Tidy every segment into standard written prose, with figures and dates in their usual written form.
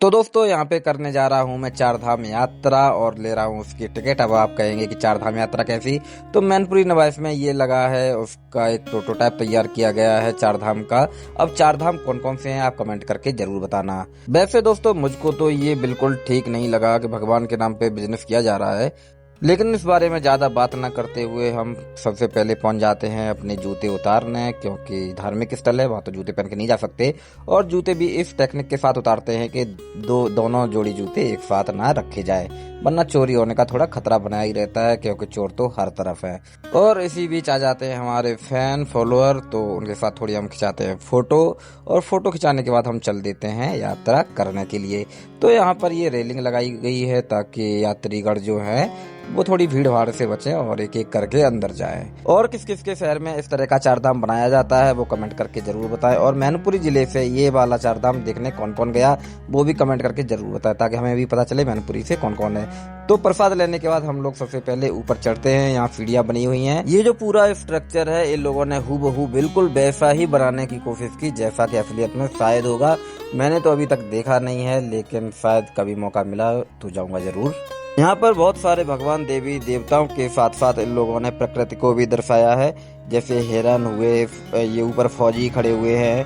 तो दोस्तों यहाँ पे करने जा रहा हूँ मैं चार धाम यात्रा और ले रहा हूँ उसकी टिकट। अब आप कहेंगे कि चार धाम यात्रा कैसी, तो मैनपुरी नवाइस में ये लगा है, उसका एक प्रोटोटाइप तैयार किया गया है चार धाम का। अब चार धाम कौन कौन से हैं आप कमेंट करके जरूर बताना। वैसे दोस्तों मुझको तो ये बिल्कुल ठीक नहीं लगा कि भगवान के नाम पे बिजनेस किया जा रहा है, लेकिन इस बारे में ज्यादा बात न करते हुए हम सबसे पहले पहुंच जाते हैं अपने जूते उतारने, क्योंकि धार्मिक स्थल है, वहां तो जूते पहन के नहीं जा सकते। और जूते भी इस टेक्निक के साथ उतारते हैं कि दोनों जोड़ी जूते एक साथ ना रखे जाए, वरना चोरी होने का थोड़ा खतरा बना ही रहता है, क्योंकि चोर तो हर तरफ है। और इसी बीच आ जाते हैं हमारे फैन फॉलोअर, तो उनके साथ थोड़ी हम खिंचाते हैं फोटो, और फोटो खिंचाने के बाद हम चल देते हैं यात्रा करने के लिए। तो यहाँ पर ये रेलिंग लगाई गई है ताकि यात्रीगण जो है वो थोड़ी भीड़ भाड़ से बचे और एक एक करके अंदर जाए। और किस किस के शहर में इस तरह का चार धाम बनाया जाता है वो कमेंट करके जरूर बताएं। और मैनपुरी जिले से ये वाला चार धाम देखने कौन कौन गया वो भी कमेंट करके जरूर बताएं, ताकि हमें भी पता चले मैनपुरी से कौन कौन है। तो प्रसाद लेने के बाद हम लोग सबसे पहले ऊपर चढ़ते हैं। यहाँ सीढ़ियां बनी हुई हैं। ये जो पूरा स्ट्रक्चर है इन लोगों ने हूबहू बिल्कुल वैसा ही बनाने की कोशिश की जैसा कि असलियत में शायद होगा। मैंने तो अभी तक देखा नहीं है, लेकिन शायद कभी मौका मिला तो जाऊंगा जरूर। यहाँ पर बहुत सारे भगवान देवी देवताओं के साथ साथ इन लोगों ने प्रकृति को भी दर्शाया है, जैसे हिरन हुए, ये ऊपर फौजी खड़े हुए हैं,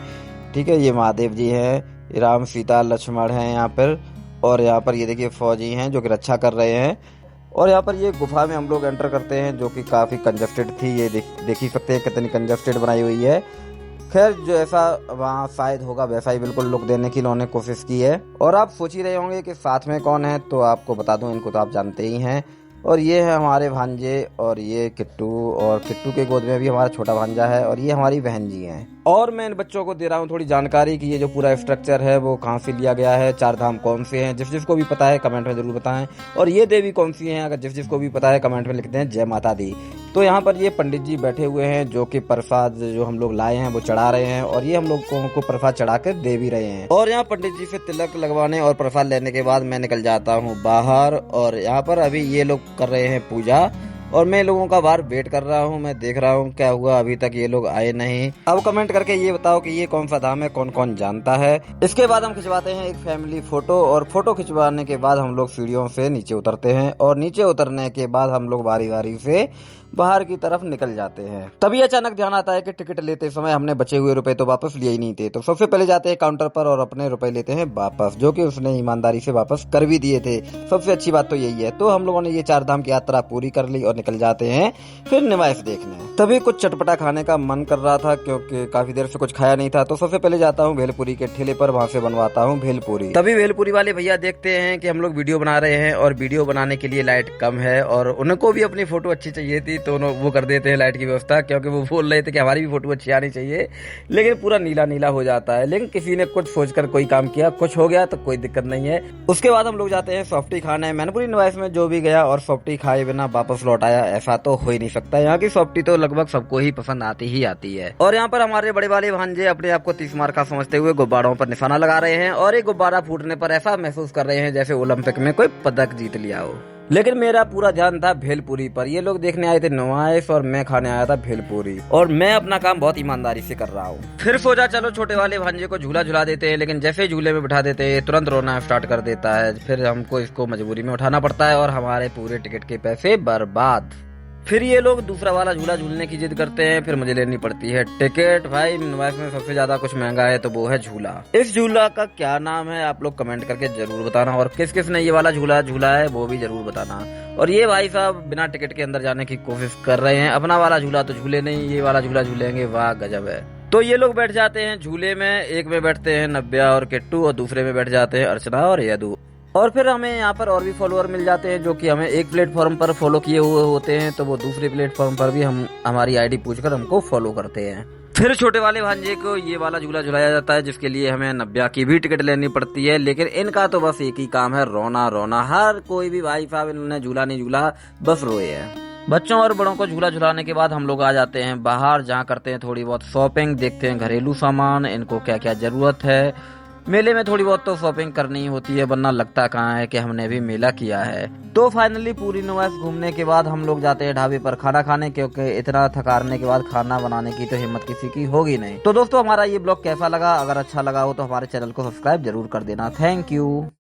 ठीक है, ये महादेव जी हैं, राम सीता लक्ष्मण हैं यहाँ पर। और यहाँ पर ये देखिए फौजी हैं जो कि रक्षा कर रहे हैं। और यहाँ पर ये गुफा में हम लोग एंटर करते हैं जो कि काफी कंजस्टेड थी, ये देख ही सकते हैं कितनी कंजस्टेड बनाई हुई है। खैर जो ऐसा वहाँ शायद होगा वैसा ही बिल्कुल लुक देने की इन्होंने कोशिश की है। और आप सोच ही रहे होंगे कि साथ में कौन है, तो आपको बता दूं, इनको तो आप जानते ही हैं। और ये है हमारे भांजे, और ये किट्टू, और किट्टू के गोद में भी हमारा छोटा भांजा है, और ये हमारी बहन जी हैं। और मैं इन बच्चों को दे रहा हूँ थोड़ी जानकारी कि ये जो पूरा स्ट्रक्चर है वो कहाँ से लिया गया है, चार धाम कौन से हैं। जिस जिसको भी पता है कमेंट में जरूर बताएं। और ये देवी कौन सी हैं, अगर जिस जिसको भी पता है कमेंट में लिखते हैं जय माता दी। तो यहाँ पर ये पंडित जी बैठे हुए हैं जो कि प्रसाद जो हम लोग लाए हैं वो चढ़ा रहे हैं, और ये हम लोग को प्रसाद चढ़ा कर दे भी रहे हैं। और यहाँ पंडित जी से तिलक लगवाने और प्रसाद लेने के बाद मैं निकल जाता हूँ बाहर। और यहाँ पर अभी ये लोग कर रहे हैं पूजा, और मैं लोगों का बाहर वेट कर रहा हूँ। मैं देख रहा हूँ क्या हुआ, अभी तक ये लोग आए नहीं। अब कमेंट करके ये बताओ कि ये कौन सा धाम है, कौन कौन जानता है। इसके बाद हम खिंचवाते हैं एक फैमिली फोटो, और फोटो खिंचवाने के बाद हम लोग सीढ़ियों से नीचे उतरते हैं, और नीचे उतरने के बाद हम लोग बारी बारी से बाहर की तरफ निकल जाते हैं। तभी अचानक ध्यान आता है कि टिकट लेते समय हमने बचे हुए रुपए तो वापस लिए ही नहीं थे। तो सबसे पहले जाते हैं काउंटर पर और अपने रुपए लेते हैं वापस, जो कि उसने ईमानदारी से वापस कर भी दिए थे। सबसे अच्छी बात तो यही है। तो हम लोगों ने ये चार धाम की यात्रा पूरी कर ली और निकल जाते हैं फिर निवास देखने। तभी कुछ चटपटा खाने का मन कर रहा था, क्योंकि काफी देर से कुछ खाया नहीं था। तो सबसे पहले जाता हूँ भेलपुरी के ठेले पर, वहाँ से बनवाता हूँ भेलपुरी। तभी भेलपुरी वाले भैया देखते हैं कि हम लोग वीडियो बना रहे हैं, और वीडियो बनाने के लिए लाइट कम है, और उनको भी अपनी फोटो अच्छी चाहिए थी, तो वो कर देते हैं लाइट की व्यवस्था, क्योंकि वो बोल रहे थे कि हमारी भी फोटो अच्छी आनी चाहिए। लेकिन पूरा नीला नीला हो जाता है। लेकिन किसी ने कुछ सोचकर कोई काम किया, कुछ हो गया तो कोई दिक्कत नहीं है। उसके बाद हम लोग जाते हैं सॉफ्टी खाने। मैनपुरी निवास में जो भी गया और सॉफ्टी खाए बिना वापस लौट आया, ऐसा तो हो ही नहीं सकता। यहाँ की सॉफ्टी तो लगभग सबको ही पसंद आती है। और यहाँ पर हमारे बड़े वाले भांजे अपने आप को 30 मार का समझते हुए गुब्बारों पर निशाना लगा रहे हैं, और एक गुब्बारा फूटने पर ऐसा महसूस कर रहे हैं जैसे ओलंपिक में कोई पदक जीत लिया हो। लेकिन मेरा पूरा ध्यान था भेलपुरी पर। ये लोग देखने आए थे नुमाइश और मैं खाने आया था भेलपुरी, और मैं अपना काम बहुत ईमानदारी से कर रहा हूँ। फिर सोचा चलो छोटे वाले भांजे को झूला झुला देते हैं, लेकिन जैसे झूले में बिठा देते हैं तुरंत रोना स्टार्ट कर देता है। फिर हमको इसको मजबूरी में उठाना पड़ता है, और हमारे पूरे टिकट के पैसे बर्बाद। फिर ये लोग दूसरा वाला झूला झूलने की जिद करते हैं, फिर मुझे लेनी पड़ती है टिकट। भाई निवास में सबसे ज्यादा कुछ महंगा है तो वो है झूला। इस झूला का क्या नाम है आप लोग कमेंट करके जरूर बताना, और किस किस ने ये वाला झूला झूला है वो भी जरूर बताना। और ये भाई साहब बिना टिकट के अंदर जाने की कोशिश कर रहे हैं। अपना वाला झूला तो झूले नहीं, ये वाला झूला झूलेंगे, वाह गजब है। तो ये लोग बैठ जाते हैं झूले में। एक में बैठते हैं नव्या और किट्टू, और दूसरे में बैठ जाते हैं अर्चना और यदु। और फिर हमें यहाँ पर और भी फॉलोअर मिल जाते हैं जो कि हमें एक प्लेटफॉर्म पर फॉलो किए हुए होते हैं, तो वो दूसरे प्लेटफॉर्म पर भी हमारी आईडी पूछकर हमको फॉलो करते हैं। फिर छोटे वाले भांजे को ये वाला झूला झुलाया जाता है, जिसके लिए हमें नव्या की भी टिकट लेनी पड़ती है। लेकिन इनका तो बस एक ही काम है, रोना रोना। हर कोई भी भाई साहब इन्होंने झूला नहीं झूला, बस रोए हैं। बच्चों और बड़ों को झूला झुलाने के बाद हम लोग आ जाते हैं बाहर, जहाँ करते हैं थोड़ी बहुत शॉपिंग, देखते हैं घरेलू सामान, इनको क्या क्या जरूरत है। मेले में थोड़ी बहुत तो शॉपिंग करनी ही होती है, वरना लगता कहाँ है कि हमने भी मेला किया है। तो फाइनली पूरी नोएस घूमने के बाद हम लोग जाते हैं ढाबे पर खाना खाने, क्योंकि इतना थकारने के बाद खाना बनाने की तो हिम्मत किसी की होगी नहीं। तो दोस्तों हमारा ये ब्लॉग कैसा लगा, अगर अच्छा लगा हो तो हमारे चैनल को सब्सक्राइब जरूर कर देना। Thank you.